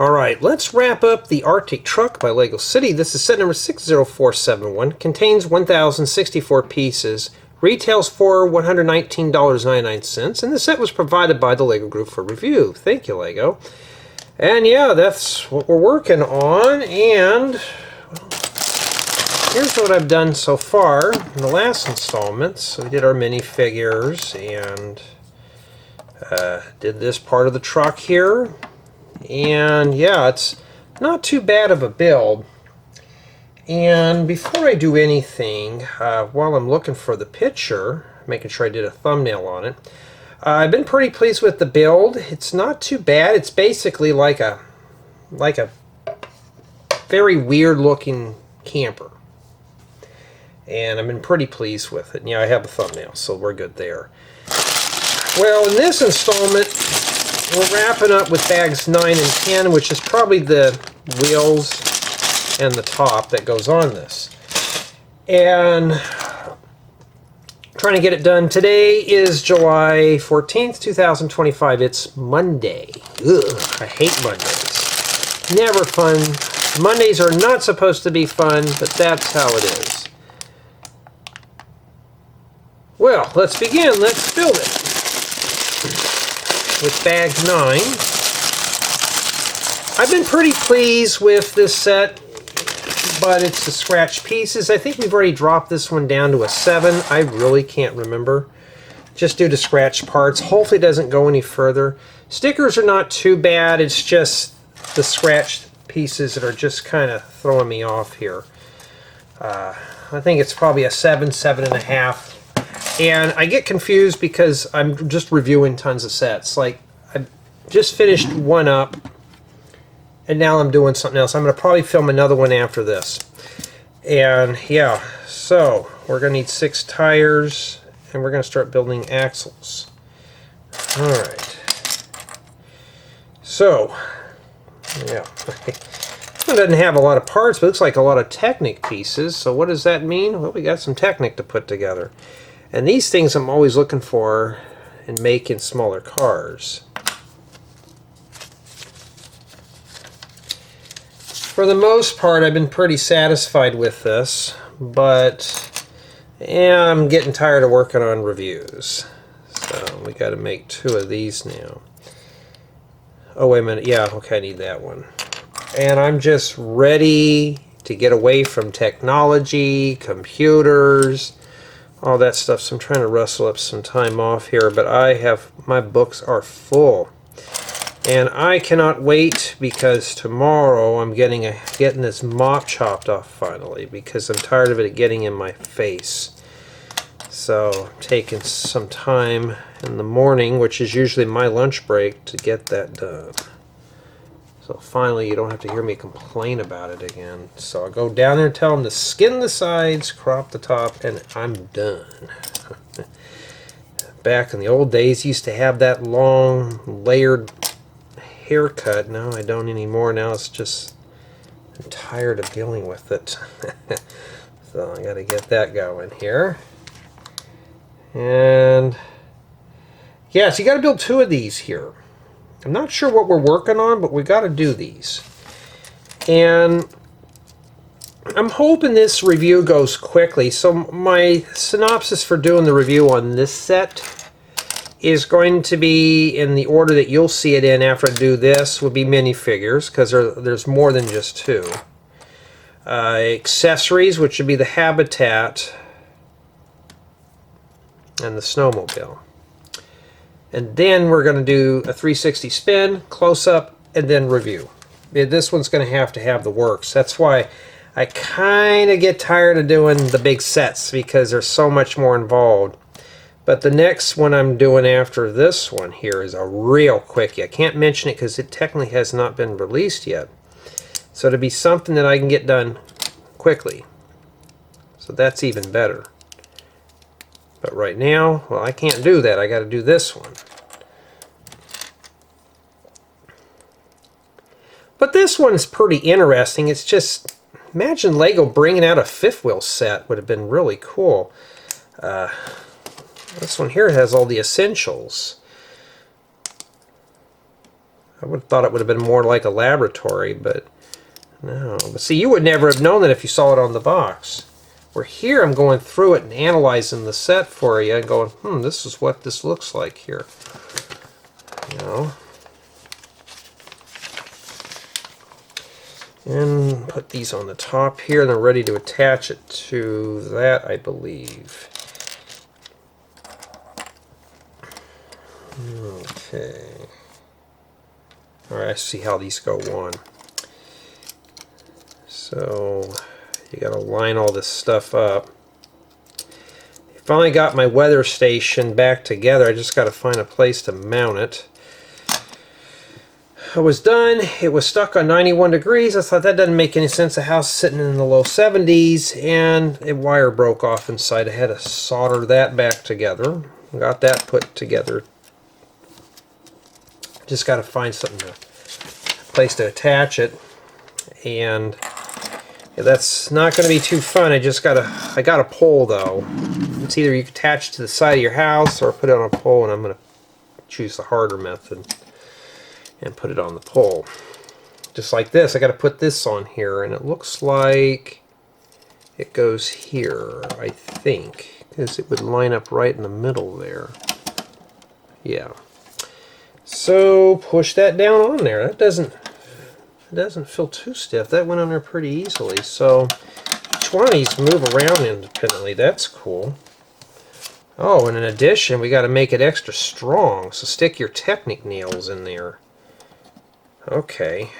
Alright, let's wrap up the Arctic Truck by LEGO City. This is set number 60471. Contains 1,064 pieces. Retails for $119.99. And the set was provided by the LEGO Group for review. Thank you, LEGO. And yeah, that's what we're working on. And well, here's what I've done so far in the last installment. So we did our minifigures and did this part of the truck here. And yeah, it's not too bad of a build. And before I do anything, while I'm looking for the picture, making sure I did a thumbnail on it, I've been pretty pleased with the build. It's not too bad. It's basically like a very weird looking camper. And I've been pretty pleased with it. And yeah, I have a thumbnail, so we're good there. Well, in this installment, we're wrapping up with bags 9 and 10, which is probably the wheels and the top that goes on this. And trying to get it done. Today is July 14th, 2025. It's Monday. Ugh, I hate Mondays. Never fun. Mondays are not supposed to be fun, but that's how it is. Well, let's begin. Let's build it. With bag 9. I've been pretty pleased with this set, but it's the scratch pieces. I think we've already dropped this one down to a 7. I really can't remember. Just due to scratch parts. Hopefully it doesn't go any further. Stickers are not too bad. It's just the scratched pieces that are just kind of throwing me off here. I think it's probably a 7, 7.5. And I get confused because I'm just reviewing tons of sets. Like, I just finished one up, and now I'm doing something else. I'm going to probably film another one after this. And, yeah, so we're going to need 6 tires, and we're going to start building axles. Alright. So, yeah. This one doesn't have a lot of parts, but it looks like a lot of Technic pieces. So what does that mean? Well, we got some Technic to put together. And these things I'm always looking for in making smaller cars. For the most part, I've been pretty satisfied with this, but yeah, I'm getting tired of working on reviews. So we got to make 2 of these now. Oh, wait a minute. Yeah, okay, I need that one. And I'm just ready to get away from technology, computers, all that stuff. So I'm trying to wrestle up some time off here, but my books are full. And I cannot wait because tomorrow I'm getting this mop chopped off finally, because I'm tired of it getting in my face. So I'm taking some time in the morning, which is usually my lunch break, to get that done. So finally you don't have to hear me complain about it again. So I'll go down there and tell them to skin the sides, crop the top, and I'm done. Back in the old days, used to have that long layered haircut. No, I don't anymore. Now it's just, I'm tired of dealing with it. So I got to get that going here. And yeah, so you got to build 2 of these here. I'm not sure what we're working on, but we got to do these. And I'm hoping this review goes quickly. So my synopsis for doing the review on this set is going to be in the order that you'll see it in after I do this. Would be minifigures, because there's more than just 2. Accessories, which would be the habitat and the snowmobile. And then we're going to do a 360 spin, close-up, and then review. This one's going to have the works. That's why I kind of get tired of doing the big sets, because there's so much more involved. But the next one I'm doing after this one here is a real quickie. I can't mention it because it technically has not been released yet. So to be something that I can get done quickly. So that's even better. But right now, well, I can't do that. I got to do this one. But this one is pretty interesting. It's just, imagine LEGO bringing out a 5th wheel set. Would have been really cool. This one here has all the essentials. I would have thought it would have been more like a laboratory, but no. But see, you would never have known that if you saw it on the box. Where here I'm going through it and analyzing the set for you and going, this is what this looks like here. You know? And put these on the top here, and they're ready to attach it to that, I believe. Okay. Alright, I see how these go on. So, you gotta line all this stuff up. Finally got my weather station back together. I just gotta find a place to mount it. I was done. It was stuck on 91 degrees. I thought that doesn't make any sense. The house sitting in the low 70s, and a wire broke off inside. I had to solder that back together. Got that put together. Just got to find a place to attach it, and that's not going to be too fun. I got a pole though. It's either you can attach it to the side of your house or put it on a pole, and I'm going to choose the harder method and put it on the pole. Just like this. I got to put this on here, and it looks like it goes here, I think, because it would line up right in the middle there. Yeah. So push that down on there. That doesn't feel too stiff. That went on there pretty easily. So each one of these move around independently. That's cool. Oh, and in addition, we got to make it extra strong. So stick your Technic nails in there. Okay,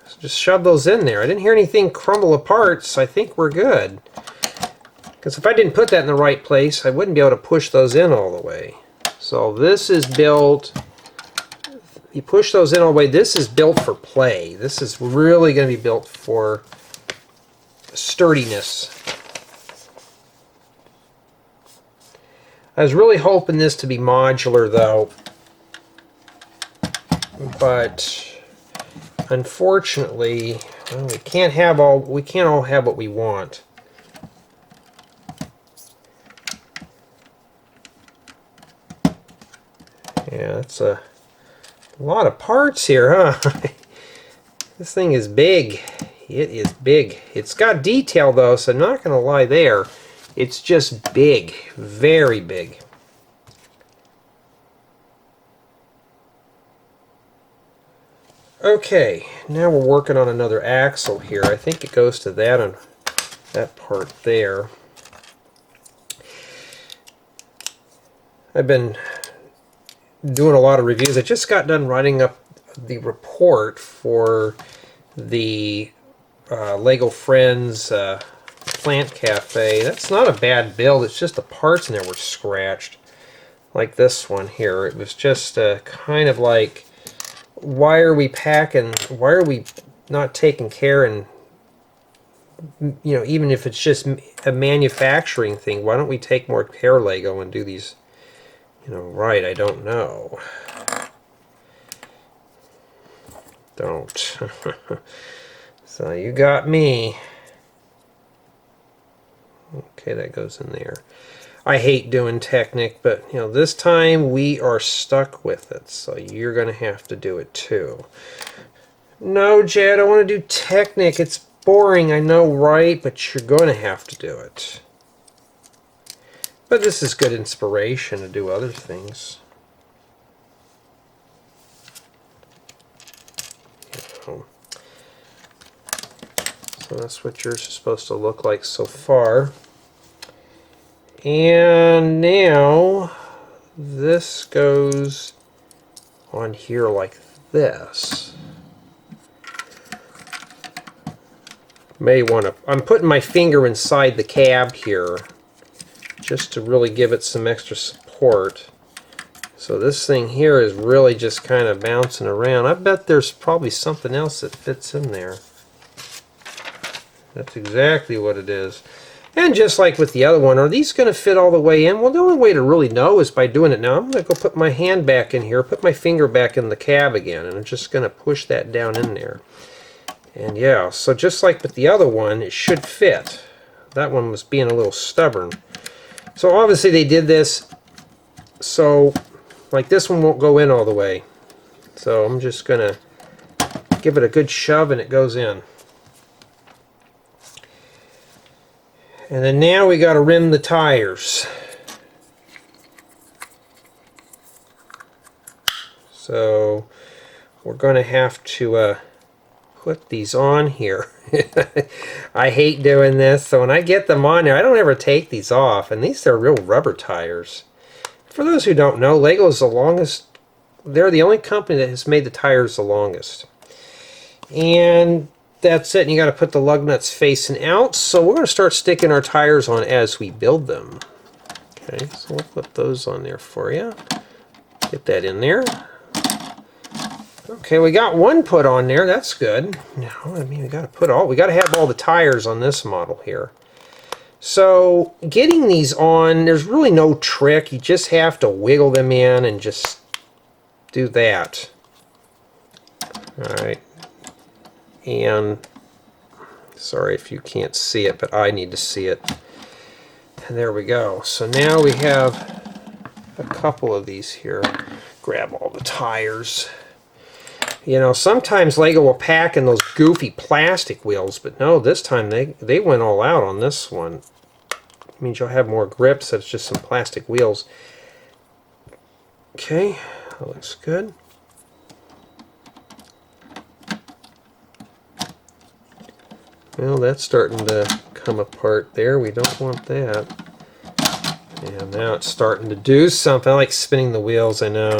so just shove those in there. I didn't hear anything crumble apart, so I think we're good. Because if I didn't put that in the right place, I wouldn't be able to push those in all the way. So this is built, you push those in all the way, this is built for play. This is really going to be built for sturdiness. I was really hoping this to be modular though, but unfortunately, well, we can't all have what we want. Yeah, that's a lot of parts here, huh? This thing is big. It is big. It's got detail though, so I'm not going to lie there. It's just big, very big. Okay, now we're working on another axle here. I think it goes to that on that part there. I've been doing a lot of reviews. I just got done writing up the report for the Lego Friends Plant Cafe. That's not a bad build. It's just the parts in there were scratched. Like this one here. It was just kind of like, why are we not taking care, and you know, even if it's just a manufacturing thing, why don't we take more care, Lego, and do these, you know, right? I don't know. Don't. So you got me. Okay, that goes in there. I hate doing Technic, but you know, this time we are stuck with it, so you're going to have to do it too. No, Jay, I don't want to do Technic. It's boring, I know, right? But you're going to have to do it. But this is good inspiration to do other things. You know. So that's what yours is supposed to look like so far. And now this goes on here like this. May want to, I'm putting my finger inside the cab here just to really give it some extra support. So this thing here is really just kind of bouncing around. I bet there's probably something else that fits in there. That's exactly what it is. And just like with the other one, are these going to fit all the way in? Well, the only way to really know is by doing it now. I'm going to go put my hand back in here, put my finger back in the cab again, and I'm just going to push that down in there. And yeah, so just like with the other one, it should fit. That one was being a little stubborn. So obviously they did this so like this one won't go in all the way. So I'm just going to give it a good shove and it goes in. And then now we got to rim the tires. So we're going to have to put these on here. I hate doing this, so when I get them on there, I don't ever take these off. And these are real rubber tires. For those who don't know, Lego is the longest. They're the only company that has made the tires the longest. And that's it. And you got to put the lug nuts facing out. So we're going to start sticking our tires on as we build them. Okay, so we'll put those on there for you. Get that in there. Okay, we got one put on there. That's good. Now, I mean, we got to have all the tires on this model here. So getting these on, there's really no trick. You just have to wiggle them in and just do that. All right. And sorry if you can't see it, but I need to see it. And there we go. So now we have a couple of these here. Grab all the tires. You know, sometimes Lego will pack in those goofy plastic wheels, but no, this time they went all out on this one. It means you'll have more grip, so it's just some plastic wheels. Okay, that looks good. Well, that's starting to come apart there. We don't want that. And now it's starting to do something. I like spinning the wheels, I know.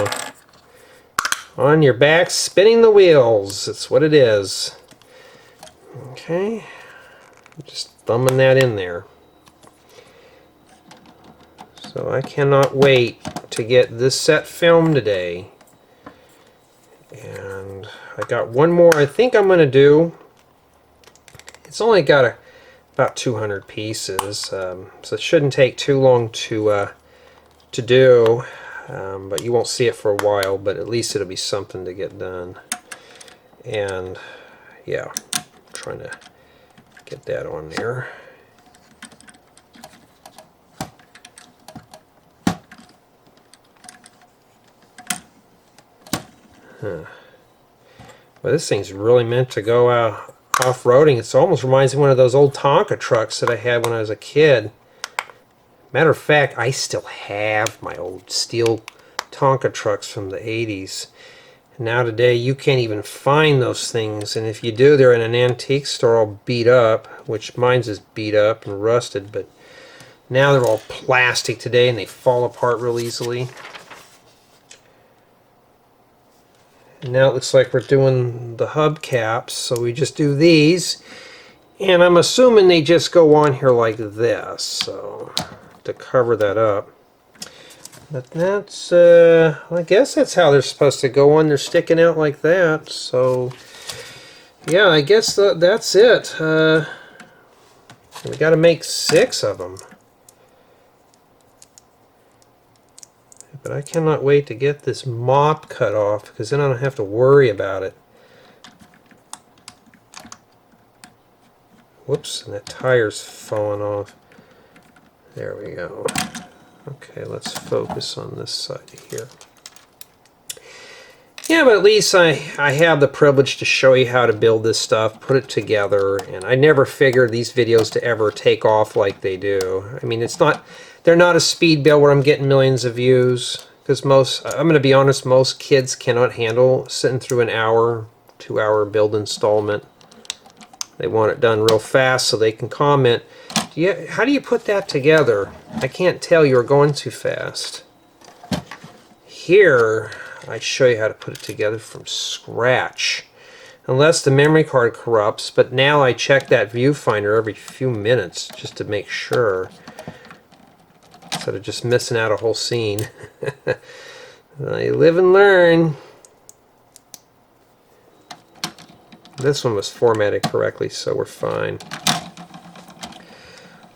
On your back, spinning the wheels. That's what it is. Okay. Just thumbing that in there. So I cannot wait to get this set filmed today. And I got one more I think I'm going to do. It's only got about 200 pieces, so it shouldn't take too long to do, but you won't see it for a while, but at least it'll be something to get done. And yeah, I'm trying to get that on there. Huh. Well, this thing's really meant to go off-roading. It almost reminds me of one of those old Tonka trucks that I had when I was a kid. Matter of fact, I still have my old steel Tonka trucks from the 80s. Now today you can't even find those things, and if you do, they're in an antique store all beat up, which mine's is beat up and rusted, but now they're all plastic today and they fall apart real easily. And now it looks like we're doing the hubcaps, so we just do these, and I'm assuming they just go on here like this, so to cover that up. But that's, I guess that's how they're supposed to go on. They're sticking out like that, so yeah, I guess that's it. We got to make 6 of them. But I cannot wait to get this mop cut off, because then I don't have to worry about it. Whoops, and that tire's falling off. There we go. Okay, let's focus on this side here. Yeah, but at least I have the privilege to show you how to build this stuff, put it together, and I never figured these videos to ever take off like they do. I mean, they're not a speed build where I'm getting millions of views, because I'm going to be honest, most kids cannot handle sitting through an hour, 2-hour build installment. They want it done real fast so they can comment, how do you put that together? I can't tell, you're going too fast. Here, I show you how to put it together from scratch. Unless the memory card corrupts, but now I check that viewfinder every few minutes just to make sure. Instead of just missing out a whole scene. You live and learn. This one was formatted correctly, so we're fine.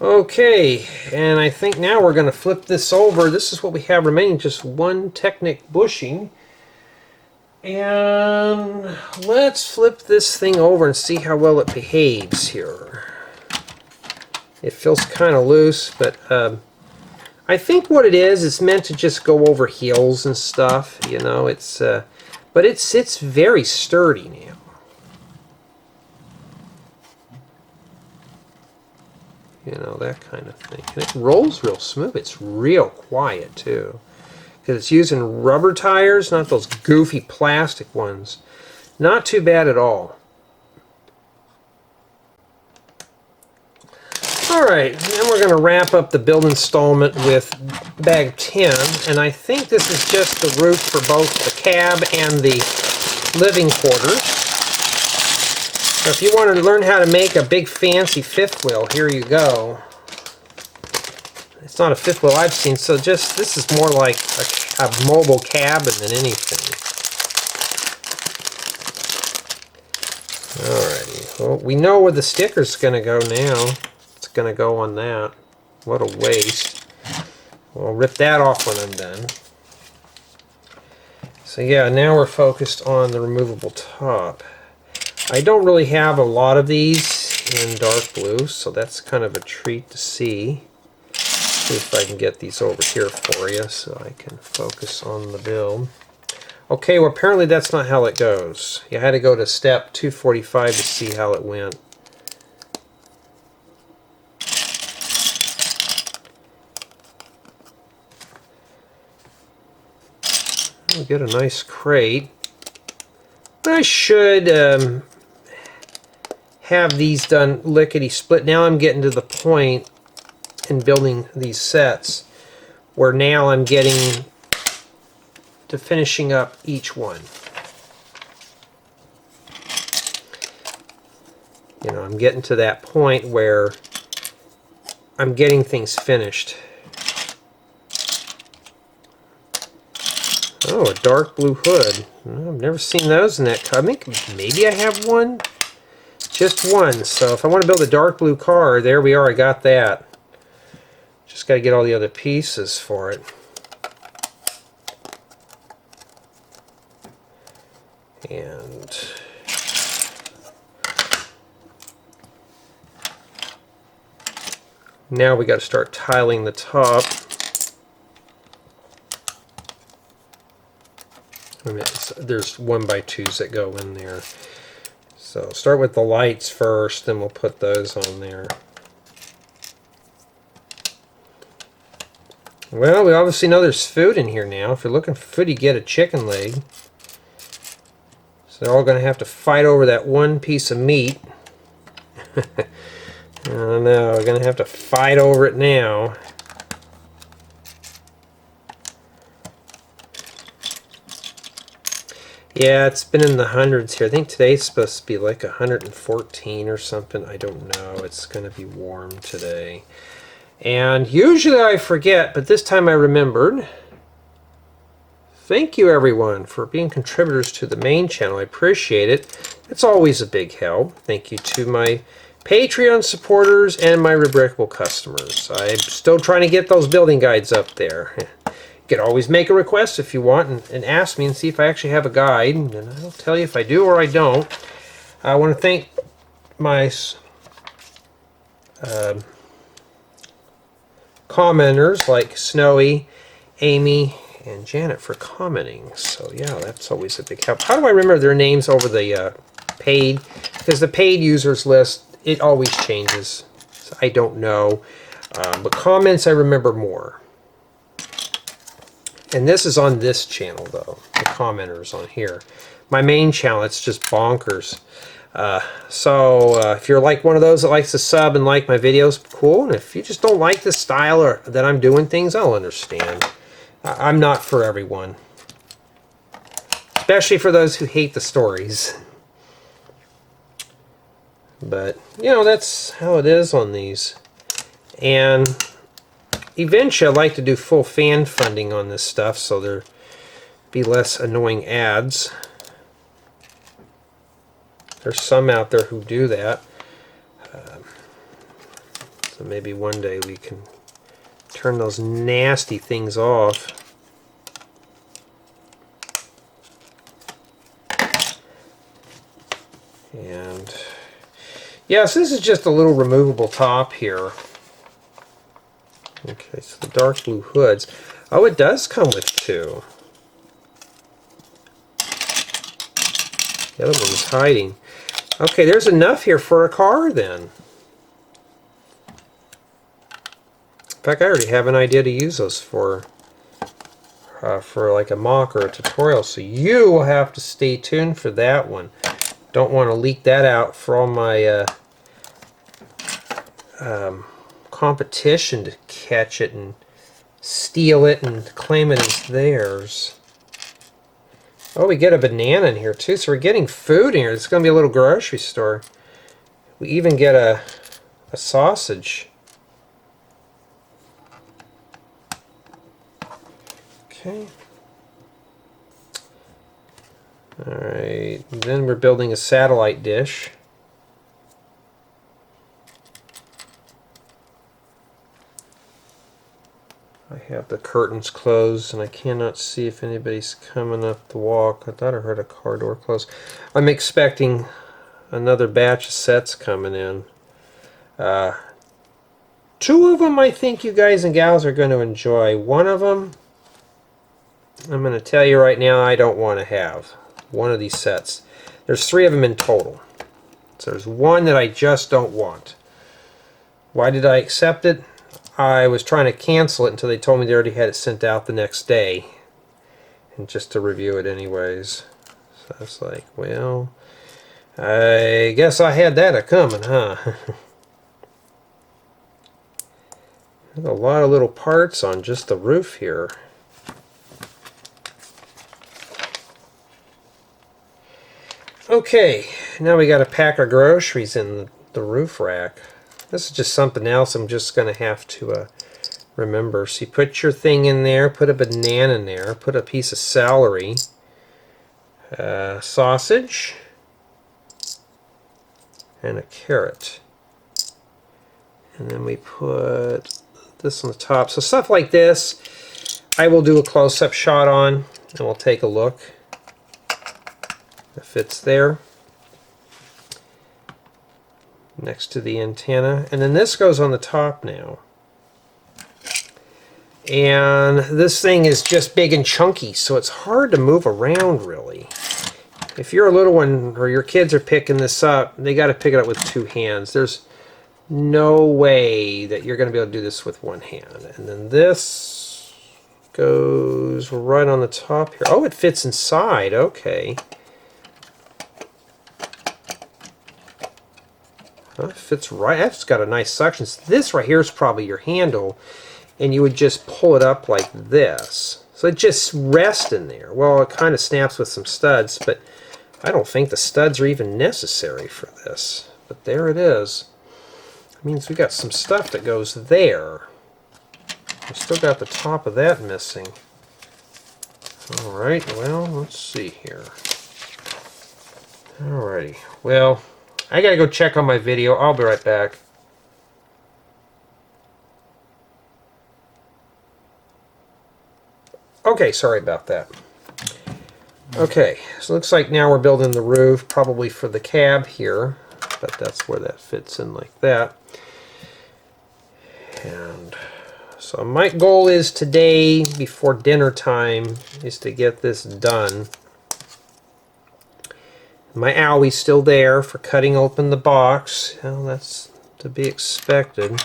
Okay, and I think now we're going to flip this over. This is what we have remaining, just one Technic bushing. And let's flip this thing over and see how well it behaves here. It feels kind of loose, but I think what it is, it's meant to just go over heels and stuff, you know. But it sits very sturdy now. You know, that kind of thing. And it rolls real smooth. It's real quiet, too. Because it's using rubber tires, not those goofy plastic ones. Not too bad at all. Alright, then we're going to wrap up the build installment with bag 10. And I think this is just the roof for both the cab and the living quarters. So if you want to learn how to make a big fancy fifth wheel, here you go. It's not a fifth wheel I've seen, so just this is more like a mobile cabin than anything. Alrighty, well, we know where the sticker's going to go now. It's going to go on that. What a waste. We'll rip that off when I'm done. So yeah, now we're focused on the removable top. I don't really have a lot of these in dark blue, so that's kind of a treat to see. See if I can get these over here for you so I can focus on the build. Okay, well apparently that's not how it goes. You had to go to step 245 to see how it went. We'll get a nice crate. I should have these done lickety-split. Now I'm getting to the point in building these sets where now I'm getting to finishing up each one. You know, I'm getting to that point where I'm getting things finished. Oh, a dark blue hood. I've never seen those in that car. I think maybe I have one. Just one. So if I want to build a dark blue car, there we are. I got that. Just got to get all the other pieces for it. And now we got to start tiling the top. There's 1x2s that go in there. So start with the lights first, then we'll put those on there. Well, we obviously know there's food in here now. If you're looking for food, you get a chicken leg. So they're all going to have to fight over that one piece of meat. Oh no, we're going to have to fight over it now. Yeah, it's been in the hundreds here. I think today's supposed to be like 114 or something. I don't know. It's going to be warm today. And usually I forget, but this time I remembered. Thank you everyone for being contributors to the main channel. I appreciate it. It's always a big help. Thank you to my Patreon supporters and my Rebrickable customers. I'm still trying to get those building guides up there. You can always make a request if you want and ask me and see if I actually have a guide, and I'll tell you if I do or I don't. I want to thank my commenters like Snowy, Amy, and Janet for commenting. So yeah, that's always a big help. How do I remember their names over the paid? Because the paid users list, it always changes. So I don't know. But comments I remember more. And this is on this channel, though. The commenters on here. My main channel, it's just bonkers. So if you're like one of those that likes to sub and like my videos, cool. And if you just don't like the style or that I'm doing things, I'll understand. I'm not for everyone. Especially for those who hate the stories. But, you know, that's how it is on these. And eventually I'd like to do full fan funding on this stuff so there be less annoying ads. There's some out there who do that. So maybe one day we can turn those nasty things off. And yeah, so this is just a little removable top here. Okay, so the dark blue hoods. Oh, it does come with two. The other one is hiding. Okay, there's enough here for a car then. fact, I already have an idea to use those for like a mock or a tutorial, so you will have to stay tuned for that one. Don't want to leak that out for all my competition to catch it and steal it and claim it as theirs. Oh, we get a banana in here too, so we're getting food in here. It's going to be a little grocery store. We even get a sausage. Okay. Alright, then we're building a satellite dish. I have the curtains closed and I cannot see if anybody's coming up the walk. I thought I heard a car door close. I'm expecting another batch of sets coming in. 2 of them I think you guys and gals are going to enjoy. One of them, I'm going to tell you right now, I don't want to have one of these sets. There's 3 of them in total. So there's one that I just don't want. Why did I accept it? I was trying to cancel it until they told me they already had it sent out the next day. And just to review it anyways. So I was like, well, I guess I had that a-coming, huh? There's a lot of little parts on just the roof here. Okay, now we got to pack our groceries in the roof rack. This is just something else I'm just going to have to remember. So you put your thing in there, put a banana in there, put a piece of celery, sausage, and a carrot. And then we put this on the top. So stuff like this, I will do a close-up shot on, and we'll take a look if it's there. Next to the antenna, and then this goes on the top now, and this thing is just big and chunky, so it's hard to move around really. If you're a little one or your kids are picking this up, they got to pick it up with 2 hands. There's no way that you're going to be able to do this with 1 hand. And then this goes right on the top here. Oh, it fits inside. Okay. It fits right. That's got a nice suction. So this right here is probably your handle, and you would just pull it up like this. So it just rests in there. Well, it kind of snaps with some studs, but I don't think the studs are even necessary for this. But there it is. It means we got some stuff that goes there. We still got the top of that missing. Alright, well, let's see here. Alrighty, well, I gotta go check on my video. I'll be right back. Okay, sorry about that. Okay, so it looks like now we're building the roof, probably for the cab here, but that's where that fits in like that. And so my goal is today, before dinner time, is to get this done. My owie's still there for cutting open the box. Well, that's to be expected. I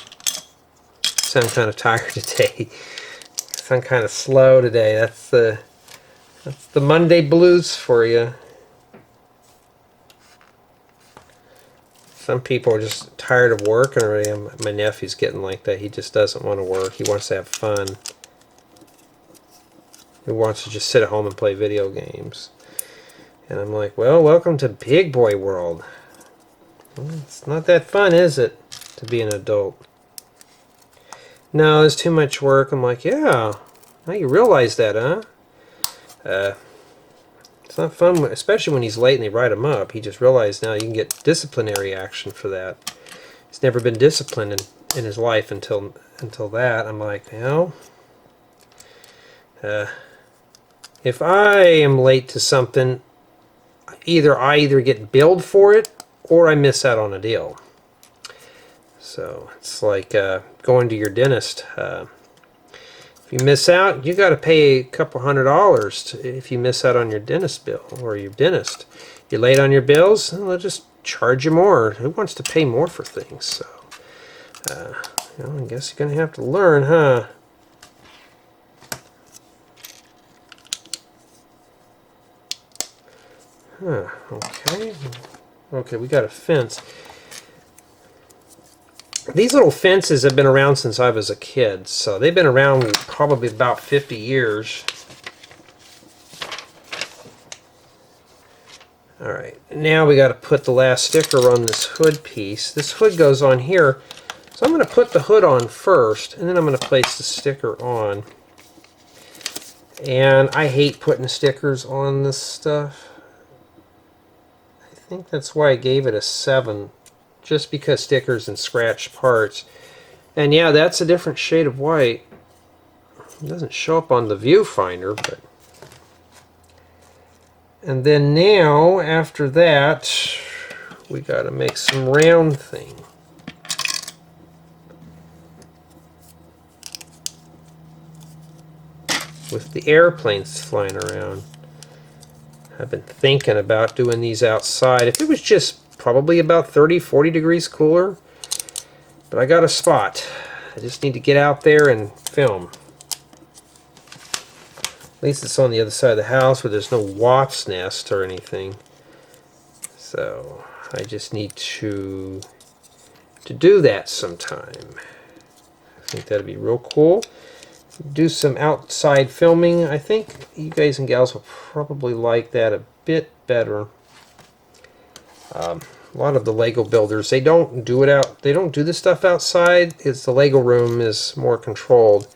sound kind of tired today. I sound kind of slow today. That's the Monday blues for you. Some people are just tired of working already. My nephew's getting like that. He just doesn't want to work. He wants to have fun. He wants to just sit at home and play video games. And I'm like, well, welcome to big boy world. Well, it's not that fun, is it, to be an adult? No, it's too much work. I'm like, yeah, now you realize that, huh? It's not fun, especially when he's late and they write him up. He just realized now you can get disciplinary action for that. He's never been disciplined in his life until that. I'm like, you know, if I am late to something, I either get billed for it or I miss out on a deal. So it's like going to your dentist. If you miss out, you got to pay a couple $100 if you miss out on your dentist bill or your dentist. You're late on your bills, they'll just charge you more. Who wants to pay more for things? So Well, I guess you're going to have to learn, huh? Okay. Okay, we got a fence. These little fences have been around since I was a kid, so they've been around probably about 50 years. Alright, now we got to put the last sticker on this hood piece. This hood goes on here, so I'm going to put the hood on first, and then I'm going to place the sticker on. And I hate putting stickers on this stuff. I think that's why I gave it a 7, just because stickers and scratched parts. And yeah, that's a different shade of white. It doesn't show up on the viewfinder, but... And then now, after that, we got to make some round thing. With the airplanes flying around. I've been thinking about doing these outside. If it was just probably about 30, 40 degrees cooler. But I got a spot. I just need to get out there and film. At least it's on the other side of the house where there's no wasp's nest or anything. So I just need to do that sometime. I think that'd be real cool. Do some outside filming. I think you guys and gals will probably like that a bit better. A lot of the Lego builders, they don't do it out. They don't do this stuff outside. It's the Lego room is more controlled.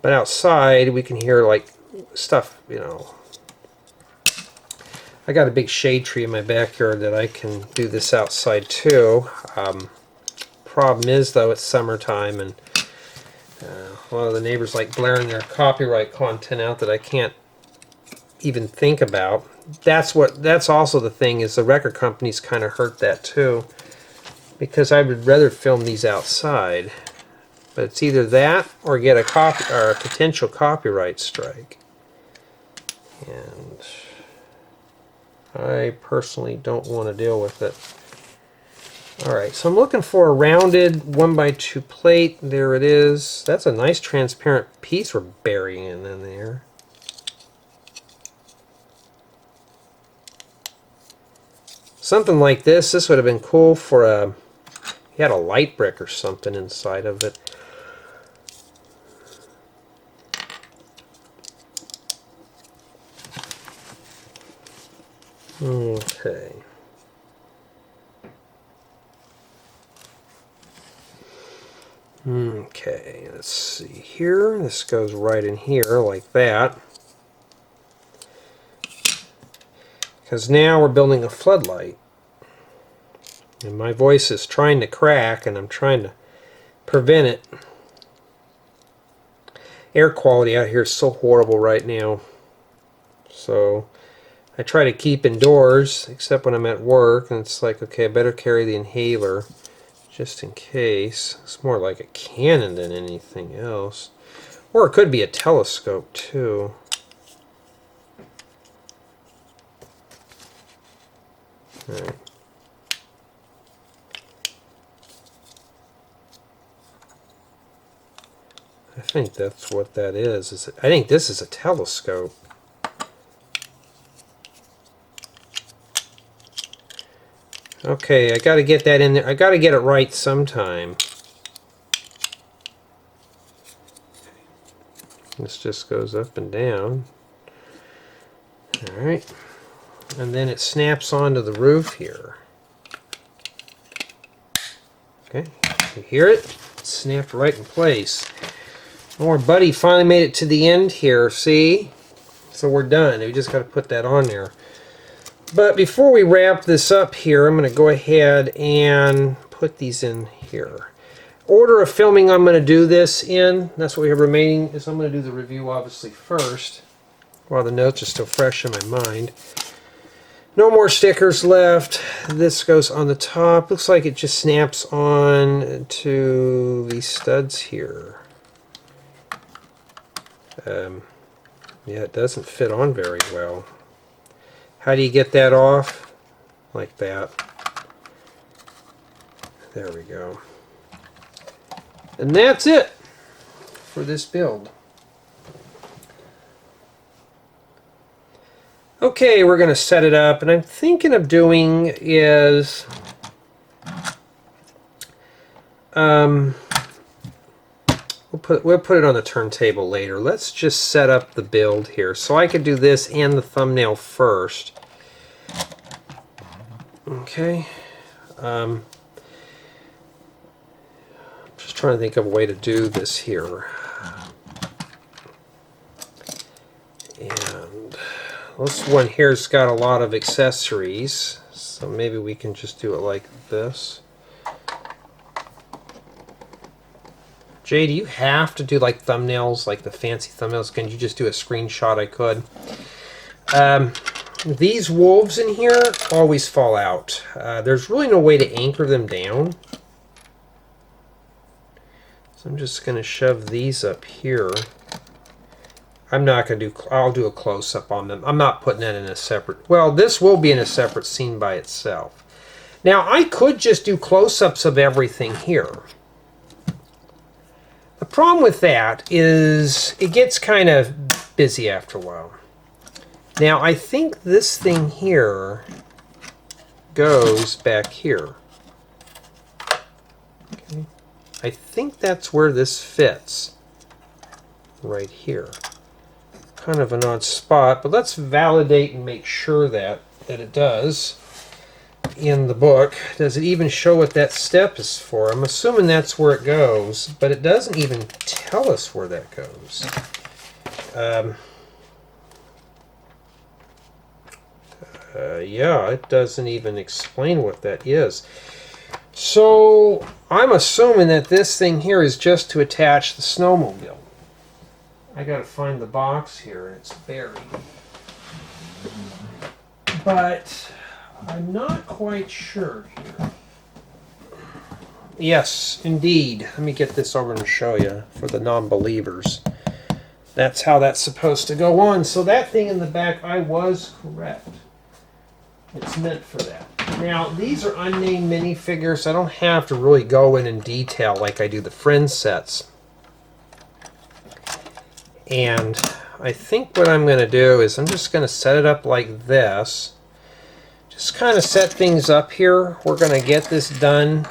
But outside, we can hear like stuff, you know. I got a big shade tree in my backyard that I can do this outside too. Problem is, though, it's summertime and a lot of the neighbors like blaring their copyright content out that I can't even think about. That's also the thing, is the record companies kind of hurt that too, because I would rather film these outside. But it's either that or get a potential copyright strike. And I personally don't want to deal with it. Alright, so I'm looking for a rounded 1x2 plate. There it is. That's a nice transparent piece we're burying in there. Something like this would have been cool for you had a light brick or something inside of it. Okay. Okay, let's see here. This goes right in here like that. Because now we're building a floodlight. And my voice is trying to crack, and I'm trying to prevent it. Air quality out here is so horrible right now. So I try to keep indoors, except when I'm at work, and it's like, okay, I better carry the inhaler just in case. It's more like a cannon than anything else. Or it could be a telescope too. All right. I think that's what that is. I think this is a telescope. Okay, I got to get that in there. I got to get it right sometime. This just goes up and down. Alright. And then it snaps onto the roof here. Okay, you hear it? It's snapped right in place. Our buddy finally made it to the end here, see? So we're done. We just got to put that on there. But before we wrap this up here, I'm going to go ahead and put these in here. Order of filming I'm going to do this in, that's what we have remaining, is I'm going to do the review obviously first, while the notes are still fresh in my mind. No more stickers left. This goes on the top. Looks like it just snaps on to these studs here. Yeah, it doesn't fit on very well. How do you get that off? Like that. There we go. And that's it for this build. Okay, we're going to set it up, and I'm thinking of doing is we'll put it on the turntable later. Let's just set up the build here. So I could do this and the thumbnail first. Okay. Just trying to think of a way to do this here. And this one here's got a lot of accessories, so maybe we can just do it like this. Jay, do you have to do like thumbnails, like the fancy thumbnails? Can you just do a screenshot? I could. These wolves in here always fall out. There's really no way to anchor them down. So I'm just going to shove these up here. I'm not going to do, I'll do a close-up on them. I'm not putting that in a separate, well, this will be in a separate scene by itself. Now, I could just do close-ups of everything here. The problem with that is it gets kind of busy after a while. Now, I think this thing here goes back here. Okay. I think that's where this fits. Right here. Kind of an odd spot, but let's validate and make sure that it does in the book. Does it even show what that step is for? I'm assuming that's where it goes, but it doesn't even tell us where that goes. Yeah, it doesn't even explain what that is. So I'm assuming that this thing here is just to attach the snowmobile. I gotta find the box here, and it's buried. But I'm not quite sure here. Yes, indeed. Let me get this over and show you for the non-believers. That's how that's supposed to go on. So that thing in the back, I was correct. It's meant for that. Now, these are unnamed minifigures. I don't have to really go in detail like I do the Friends sets. And I think what I'm going to do is I'm just going to set it up like this. Just kind of set things up here. We're going to get this done.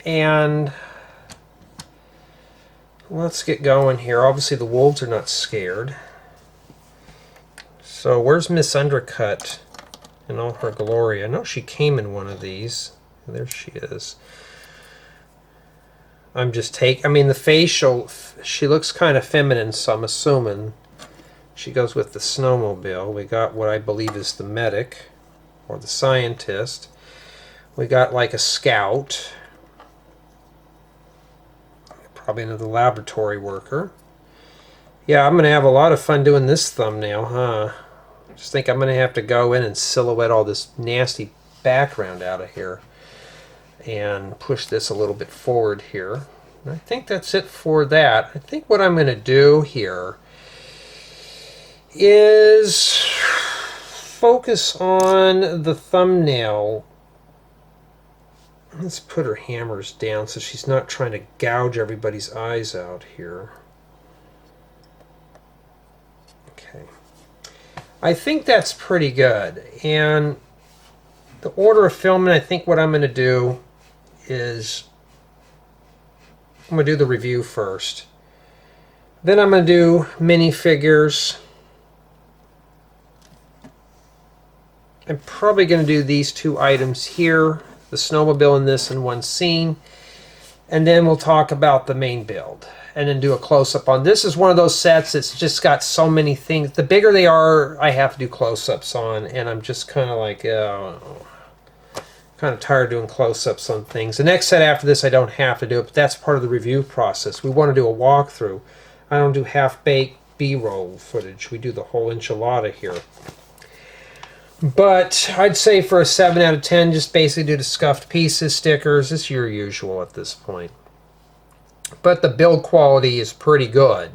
And let's get going here. Obviously the wolves are not scared. So where's Miss Undercut in all her glory? I know she came in one of these. There she is. I'm just I mean, the facial, she looks kind of feminine, so I'm assuming she goes with the snowmobile. We got what I believe is the medic, or the scientist. We got like a scout. Probably another laboratory worker. Yeah, I'm going to have a lot of fun doing this thumbnail, huh? Just think I'm going to have to go in and silhouette all this nasty background out of here. And push this a little bit forward here. I think that's it for that. I think what I'm going to do here is focus on the thumbnail. Let's put her hammers down so she's not trying to gouge everybody's eyes out here. Okay. I think that's pretty good. And the order of filming, I think what I'm going to do is I'm going to do the review first. Then I'm going to do minifigures. I'm probably going to do these two items here, the snowmobile and this in one scene. And then we'll talk about the main build. And then do a close-up on. This is one of those sets that's just got so many things. The bigger they are, I have to do close-ups on. And I'm just kind of like, kind of tired of doing close-ups on things. The next set after this I don't have to do it, but that's part of the review process. We want to do a walkthrough. I don't do half-baked B-roll footage. We do the whole enchilada here. But I'd say for a 7 out of 10, just basically do the scuffed pieces, stickers. It's your usual at this point. But the build quality is pretty good.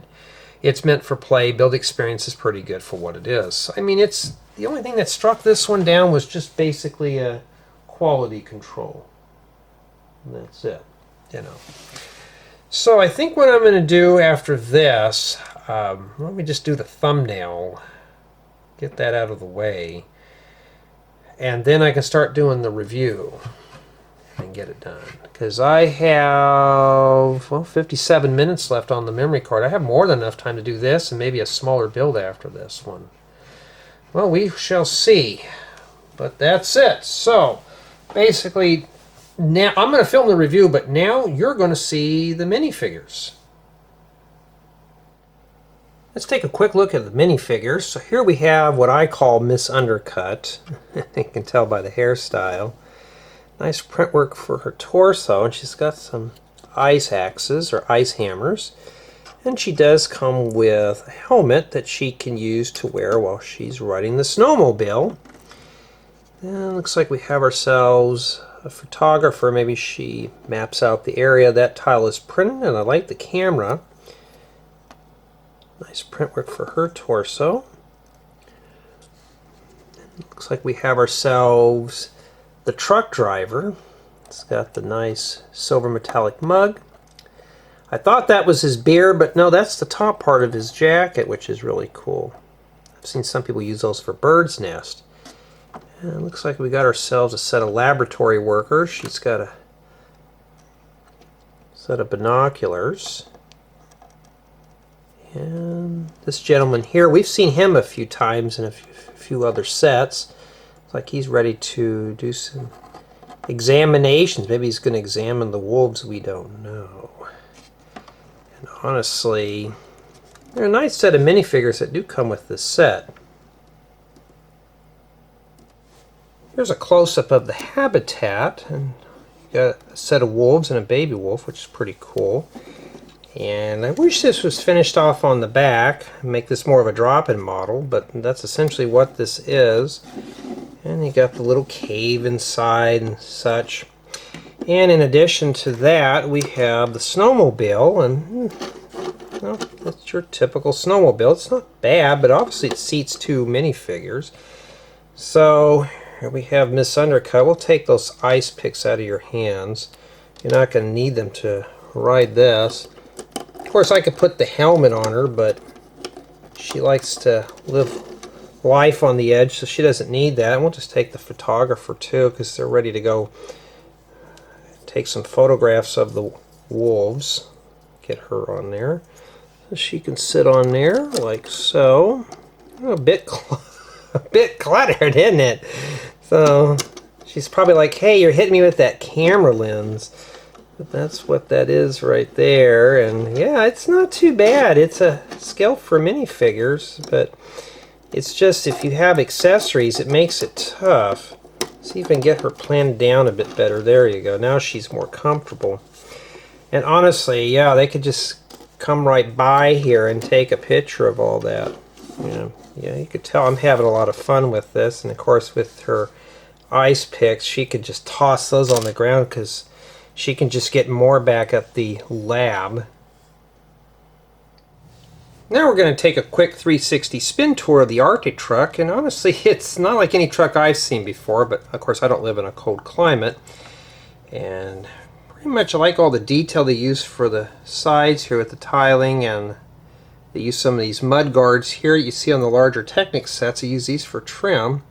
It's meant for play. Build experience is pretty good for what it is. I mean, it's the only thing that struck this one down was just basically a quality control. And that's it, you know. So I think what I'm going to do after this, let me just do the thumbnail, get that out of the way, and then I can start doing the review and get it done. Because I have, well, 57 minutes left on the memory card. I have more than enough time to do this and maybe a smaller build after this one. Well, we shall see. But that's it. So basically, now I'm going to film the review, but now you're going to see the minifigures. Let's take a quick look at the minifigures. So here we have what I call Miss Undercut. You can tell by the hairstyle. Nice print work for her torso, and she's got some ice axes or ice hammers. And she does come with a helmet that she can use to wear while she's riding the snowmobile. And looks like we have ourselves a photographer. Maybe she maps out the area. That tile is printed, and I like the camera. Nice print work for her torso. Looks like we have ourselves the truck driver. It's got the nice silver metallic mug. I thought that was his beard, but no, that's the top part of his jacket, which is really cool. I've seen some people use those for bird's nest. And it looks like we got ourselves a set of laboratory workers. She's got a set of binoculars. And this gentleman here, we've seen him a few times in a few other sets. Looks like he's ready to do some examinations. Maybe he's going to examine the wolves, we don't know. And honestly, they're a nice set of minifigures that do come with this set. Here's a close-up of the habitat, and you got a set of wolves and a baby wolf, which is pretty cool. And I wish this was finished off on the back, make this more of a drop-in model, but that's essentially what this is. And you got the little cave inside and such. And in addition to that, we have the snowmobile, and well, that's your typical snowmobile. It's not bad, but obviously it seats two minifigures. So here we have Miss Undercut. We'll take those ice picks out of your hands. You're not going to need them to ride this. Of course, I could put the helmet on her, but she likes to live life on the edge, so she doesn't need that. And we'll just take the photographer too, because they're ready to go take some photographs of the wolves. Get her on there. So she can sit on there like so. A bit cluttered, isn't it? So she's probably like, hey, you're hitting me with that camera lens. But that's what that is right there. And yeah, it's not too bad. It's a scale for minifigures, but it's just if you have accessories, it makes it tough. See if I can get her planned down a bit better. There you go. Now she's more comfortable. And honestly, yeah, they could just come right by here and take a picture of all that. Yeah, you could tell I'm having a lot of fun with this. And of course, with her ice picks, she could just toss those on the ground because she can just get more back at the lab. Now we're going to take a quick 360 spin tour of the Arctic truck, and honestly it's not like any truck I've seen before, but of course I don't live in a cold climate. And pretty much I like all the detail they use for the sides here with the tiling, and they use some of these mud guards here you see on the larger Technic sets. They use these for trim.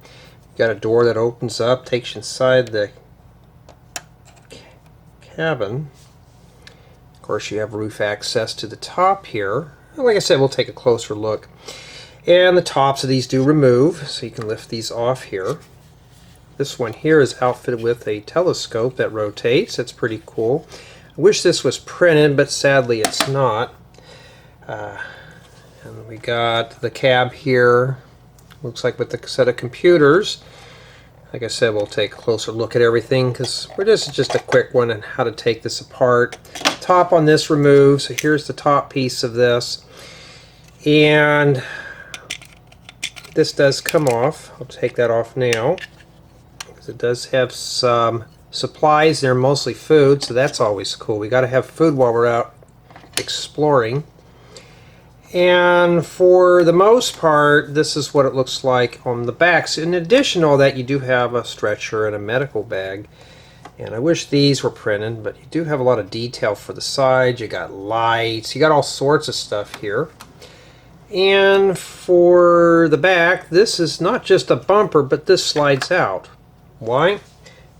You've got a door that opens up, takes you inside the cabin. Of course you have roof access to the top here. Like I said, we'll take a closer look. And the tops of these do remove, so you can lift these off here. This one here is outfitted with a telescope that rotates. That's pretty cool. I wish this was printed, but sadly it's not. And we got the cab here. Looks like with the set of computers. Like I said, we'll take a closer look at everything because this is just a quick one on how to take this apart. Top on this removes, so here's the top piece of this. And this does come off. I'll take that off now because it does have some supplies. They're mostly food, so that's always cool. We got to have food while we're out exploring. And for the most part, this is what it looks like on the back. So in addition to all that, you do have a stretcher and a medical bag. And I wish these were printed, but you do have a lot of detail for the sides. You got lights, you got all sorts of stuff here. And for the back, this is not just a bumper, but this slides out. Why?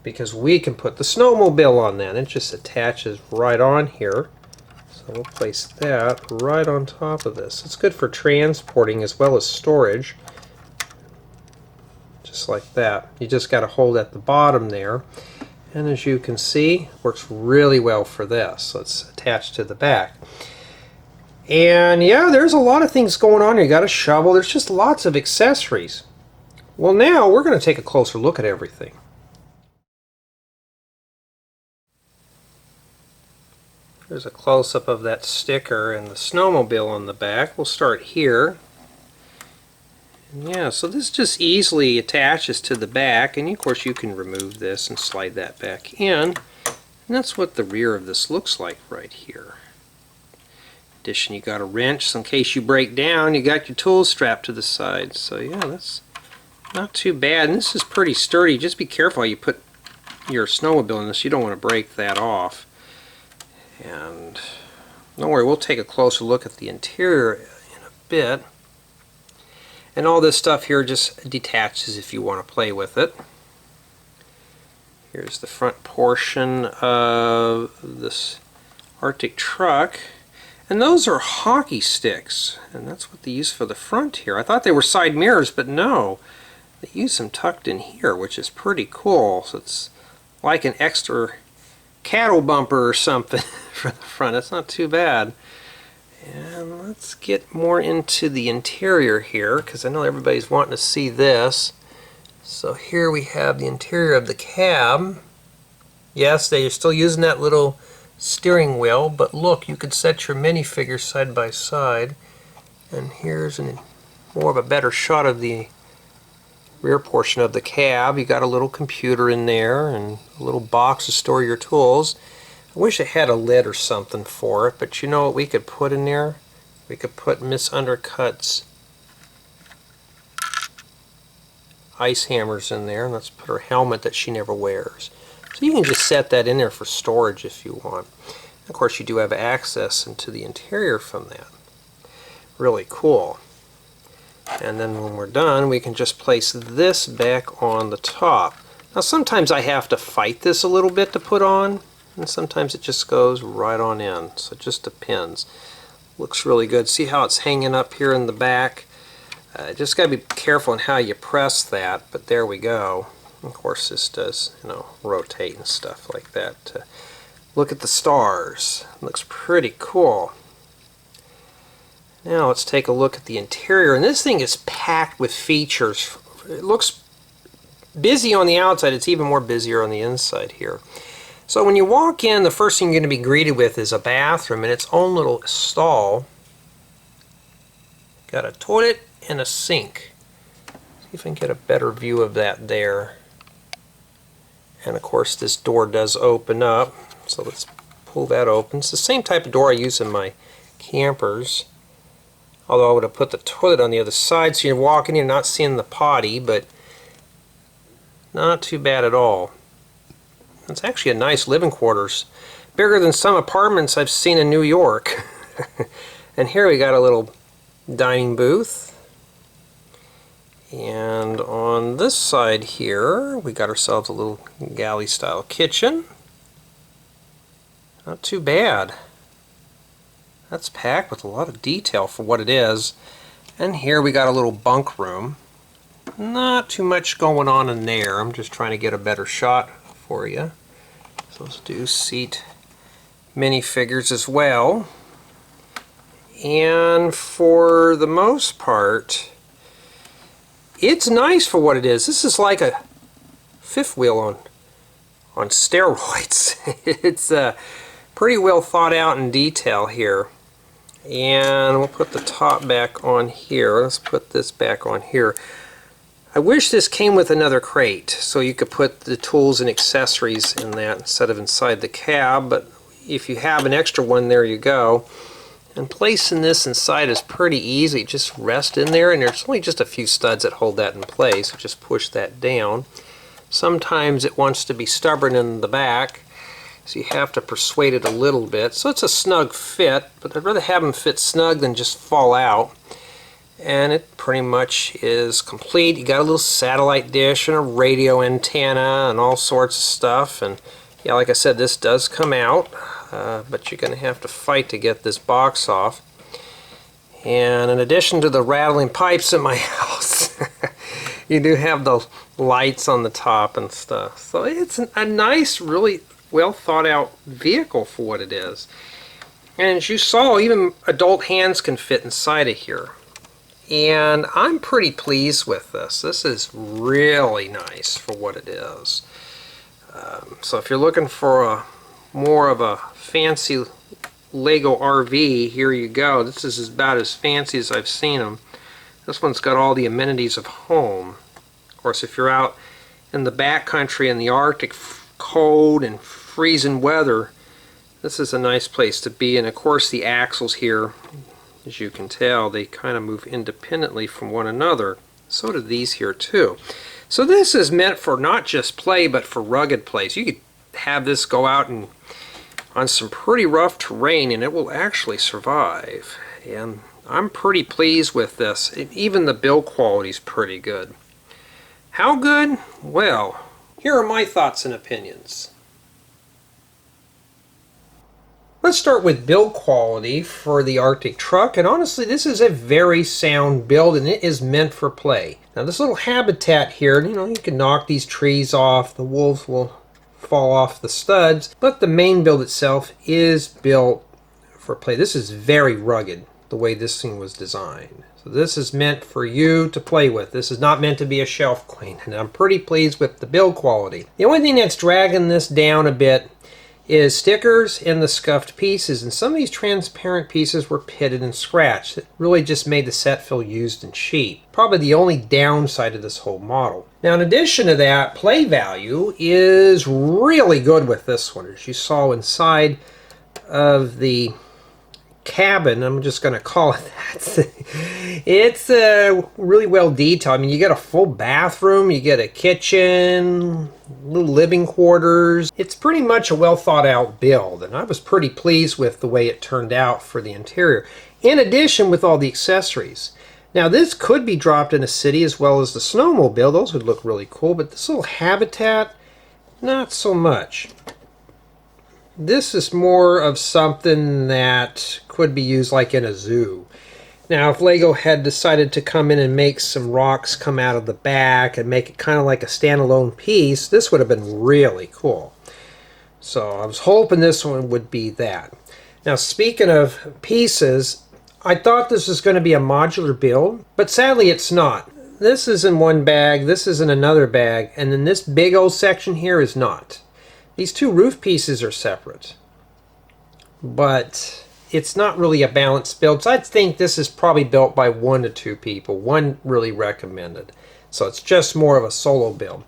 Because we can put the snowmobile on that. It just attaches right on here. So we'll place that right on top of this. It's good for transporting as well as storage. Just like that. You just got to hold at the bottom there. And as you can see, it works really well for this. So it's attached to the back. And yeah, there's a lot of things going on here. You got a shovel. There's just lots of accessories. Well, now we're going to take a closer look at everything. There's a close-up of that sticker and the snowmobile on the back. We'll start here. And yeah, so this just easily attaches to the back, and of course you can remove this and slide that back in. And that's what the rear of this looks like right here. In addition, you got a wrench, so in case you break down, you got your tools strapped to the side. So yeah, that's not too bad. And this is pretty sturdy. Just be careful how you put your snowmobile in this. You don't want to break that off. And don't worry, we'll take a closer look at the interior in a bit. And all this stuff here just detaches if you want to play with it. Here's the front portion of this Arctic truck. And those are hockey sticks. And that's what they use for the front here. I thought they were side mirrors, but no. They use them tucked in here, which is pretty cool. So it's like an extra cattle bumper or something for the front. That's not too bad. And let's get more into the interior here, because I know everybody's wanting to see this. So here we have the interior of the cab. Yes, they're still using that little steering wheel, but look, you could set your minifigures side by side. And here's more of a better shot of the rear portion of the cab. You got a little computer in there and a little box to store your tools. I wish it had a lid or something for it, but you know what we could put in there? We could put Miss Undercut's ice hammers in there, and let's put her helmet that she never wears. So you can just set that in there for storage if you want. Of course, you do have access into the interior from that. Really cool. And then when we're done, we can just place this back on the top. Now sometimes I have to fight this a little bit to put on, and sometimes it just goes right on in. So it just depends. Looks really good. See how it's hanging up here in the back? Just got to be careful on how you press that, but there we go. Of course this does, you know, rotate and stuff like that. Look at the stars. It looks pretty cool. Now let's take a look at the interior, and this thing is packed with features. It looks busy on the outside. It's even more busier on the inside here. So when you walk in, the first thing you're going to be greeted with is a bathroom and its own little stall. Got a toilet and a sink. See if I can get a better view of that there. And of course this door does open up, so let's pull that open. It's the same type of door I use in my campers. Although I would have put the toilet on the other side, so you're walking in, not seeing the potty, but not too bad at all. It's actually a nice living quarters. Bigger than some apartments I've seen in New York. And here we got a little dining booth. And on this side here, we got ourselves a little galley style kitchen. Not too bad. That's packed with a lot of detail for what it is. And here we got a little bunk room. Not too much going on in there. I'm just trying to get a better shot for you. So let's do seat minifigures as well. And for the most part, it's nice for what it is. This is like a fifth wheel on steroids. It's pretty well thought out in detail here. And we'll put the top back on here. Let's put this back on here. I wish this came with another crate so you could put the tools and accessories in that instead of inside the cab, but if you have an extra one, there you go. And placing this inside is pretty easy. Just rest in there, and there's only just a few studs that hold that in place, so just push that down. Sometimes it wants to be stubborn in the back, so you have to persuade it a little bit. So it's a snug fit, but I'd rather have them fit snug than just fall out. And it pretty much is complete. You got a little satellite dish and a radio antenna and all sorts of stuff. And yeah, like I said, this does come out, but you're going to have to fight to get this box off. And in addition to the rattling pipes in my house, you do have the lights on the top and stuff. So it's a nice, really well thought out vehicle for what it is. And as you saw, even adult hands can fit inside of here. And I'm pretty pleased with this. This is really nice for what it is. So if you're looking for more of a fancy Lego RV, here you go. This is about as fancy as I've seen them. This one's got all the amenities of home. Of course, if you're out in the backcountry in the Arctic cold and freezing weather, this is a nice place to be. And of course the axles here, as you can tell, they kind of move independently from one another. So do these here too. So this is meant for not just play, but for rugged plays. You could have this go out and on some pretty rough terrain and it will actually survive. And I'm pretty pleased with this. Even the build quality is pretty good. How good? Well, here are my thoughts and opinions. Let's start with build quality for the Arctic truck, and honestly this is a very sound build and it is meant for play. Now this little habitat here, you can knock these trees off, the wolves will fall off the studs, but the main build itself is built for play. This is very rugged the way this thing was designed. So this is meant for you to play with. This is not meant to be a shelf queen, and I'm pretty pleased with the build quality. The only thing that's dragging this down a bit is stickers and the scuffed pieces, and some of these transparent pieces were pitted and scratched. It really just made the set feel used and cheap. Probably the only downside of this whole model. Now in addition to that, play value is really good with this one. As you saw inside of the cabin, I'm just going to call it that. It's really well detailed. I mean, you get a full bathroom, you get a kitchen, little living quarters. It's pretty much a well thought out build, and I was pretty pleased with the way it turned out for the interior. In addition, with all the accessories. Now this could be dropped in a city as well as the Snowmobile. Those would look really cool, but this little habitat, not so much. This is more of something that could be used like in a zoo. Now if Lego had decided to come in and make some rocks come out of the back and make it kind of like a standalone piece, this would have been really cool. So I was hoping this one would be that. Now speaking of pieces, I thought this was going to be a modular build, but sadly it's not. This is in one bag, this is in another bag, and then this big old section here is not. These two roof pieces are separate, but it's not really a balanced build. So I think this is probably built by 1 to 2 people. One really recommended. So it's just more of a solo build.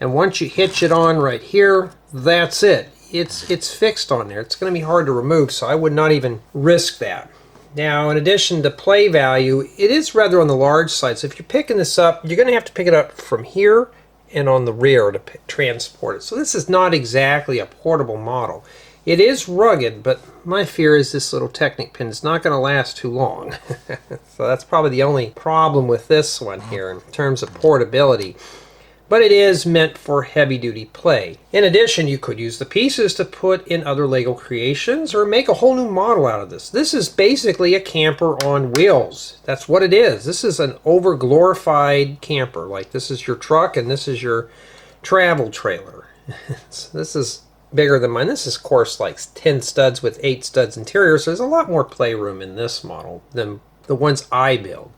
And once you hitch it on right here, that's it. It's fixed on there. It's going to be hard to remove, so I would not even risk that. Now, in addition to play value, it is rather on the large side. So if you're picking this up, you're going to have to pick it up from here and on the rear to transport it. So this is not exactly a portable model. It is rugged, but my fear is this little Technic pin is not going to last too long. So that's probably the only problem with this one here in terms of portability. But it is meant for heavy-duty play. In addition, you could use the pieces to put in other Lego creations or make a whole new model out of this. This is basically a camper on wheels. That's what it is. This is an over-glorified camper. Like this is your truck and this is your travel trailer. This is bigger than mine. This is, of course, like 10 studs with 8 studs interior, so there's a lot more playroom in this model than the ones I build.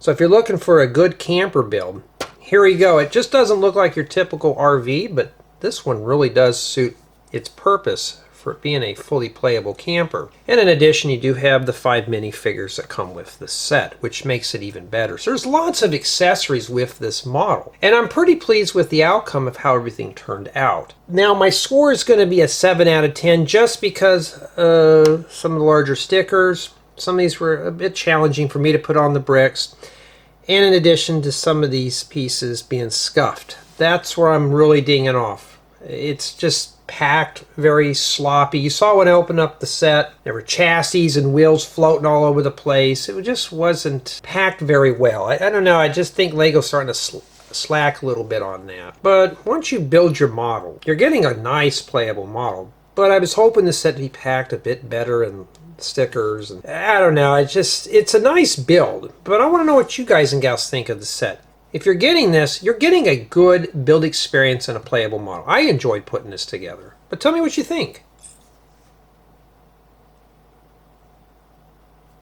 So if you're looking for a good camper build, here you go. It just doesn't look like your typical RV, but this one really does suit its purpose for it being a fully playable camper. And in addition, you do have the 5 minifigures that come with the set, which makes it even better. So there's lots of accessories with this model. And I'm pretty pleased with the outcome of how everything turned out. Now my score is going to be a 7 out of 10 just because some of the larger stickers, some of these were a bit challenging for me to put on the bricks. And in addition to some of these pieces being scuffed. That's where I'm really dinging off. It's just packed, very sloppy. You saw when I opened up the set, there were chassis and wheels floating all over the place. It just wasn't packed very well. I don't know, I just think Lego's starting to slack a little bit on that. But once you build your model, you're getting a nice playable model. But I was hoping the set to be packed a bit better and stickers. And I don't know, it's a nice build. But I want to know what you guys and gals think of the set. If you're getting this, you're getting a good build experience and a playable model. I enjoyed putting this together. But tell me what you think.